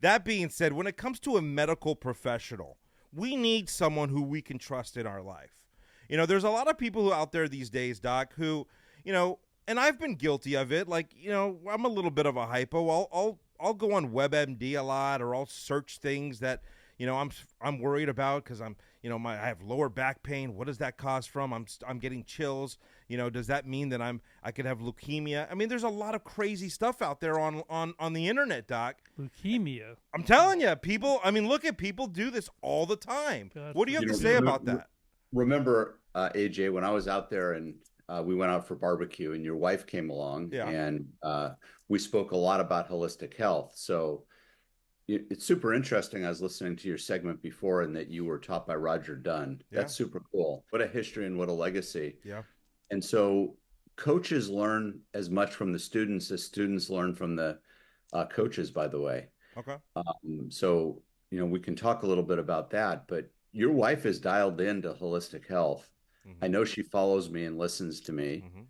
That being said, when it comes to a medical professional, we need someone who we can trust in our life. There's a lot of people who out there these days, Doc, who, and I've been guilty of it. Like, I'm a little bit of a hypo. I'll go on WebMD a lot, or I'll search things that, I'm worried about because I have lower back pain. What does that cause from? I'm getting chills. Does that mean that I could have leukemia? I mean, there's a lot of crazy stuff out there on the internet, Doc. Leukemia. I'm telling you, people. I mean, look at people do this all the time. Gotcha. What do you have to say about that? Remember, AJ, when I was out there and we went out for barbecue and your wife came along, Yeah. and we spoke a lot about holistic health. So it's super interesting. I was listening to your segment before, and that you were taught by Roger Dunn. Yeah. That's super cool. What a history and what a legacy. Yeah. And so coaches learn as much from the students as students learn from the coaches, by the way. Okay. So, we can talk a little bit about that, but your wife is dialed into holistic health. Mm-hmm. I know she follows me and listens to me. Mm-hmm.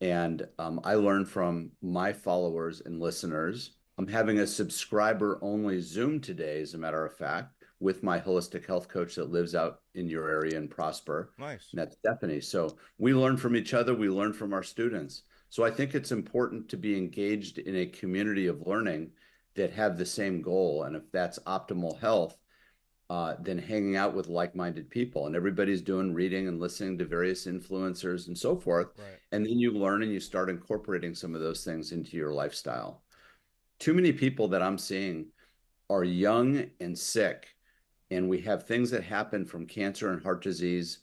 And I learn from my followers and listeners. I'm having a subscriber only Zoom today, as a matter of fact, with my holistic health coach that lives out in your area in Prosper. Nice. And that's Stephanie. So we learn from each other. We learn from our students. So I think it's important to be engaged in a community of learning that have the same goal. And if that's optimal health, then hanging out with like-minded people, and everybody's doing reading and listening to various influencers and so forth. Right. And then you learn and you start incorporating some of those things into your lifestyle. Too many people that I'm seeing are young and sick, and we have things that happen from cancer and heart disease,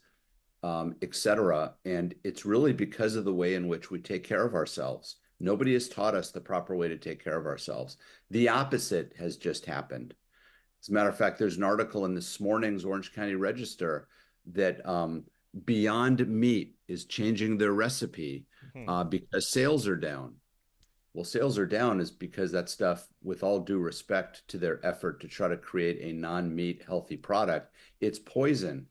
et cetera. And it's really because of the way in which we take care of ourselves. Nobody has taught us the proper way to take care of ourselves. The opposite has just happened. As a matter of fact, there's an article in this morning's Orange County Register that Beyond Meat is changing their recipe because sales are down. Well, sales are down is because that stuff, with all due respect to their effort to try to create a non-meat healthy product, it's poison.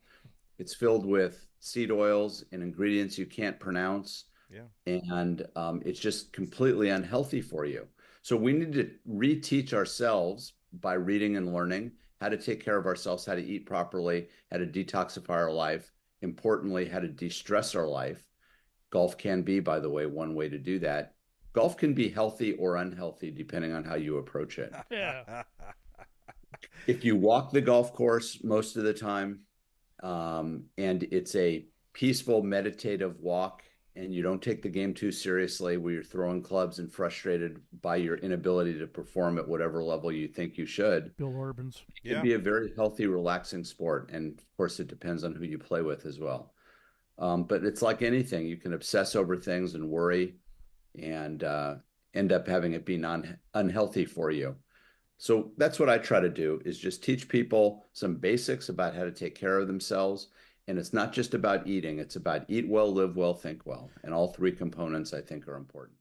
It's filled with seed oils and ingredients you can't pronounce. Yeah. And it's just completely unhealthy for you. So we need to reteach ourselves by reading and learning how to take care of ourselves, how to eat properly, how to detoxify our life, importantly, how to de-stress our life. Golf can be, by the way, one way to do that. Golf can be healthy or unhealthy depending on how you approach it. Yeah. If you walk the golf course most of the time, and it's a peaceful, meditative walk, and you don't take the game too seriously, where you're throwing clubs and frustrated by your inability to perform at whatever level you think you should. Bill Orban's. It can be a very healthy, relaxing sport. And of course, it depends on who you play with as well. But it's like anything. You can obsess over things and worry and end up having it be unhealthy for you. So that's what I try to do, is just teach people some basics about how to take care of themselves. And it's not just about eating. It's about eat well, live well, think well. And all three components, I think, are important.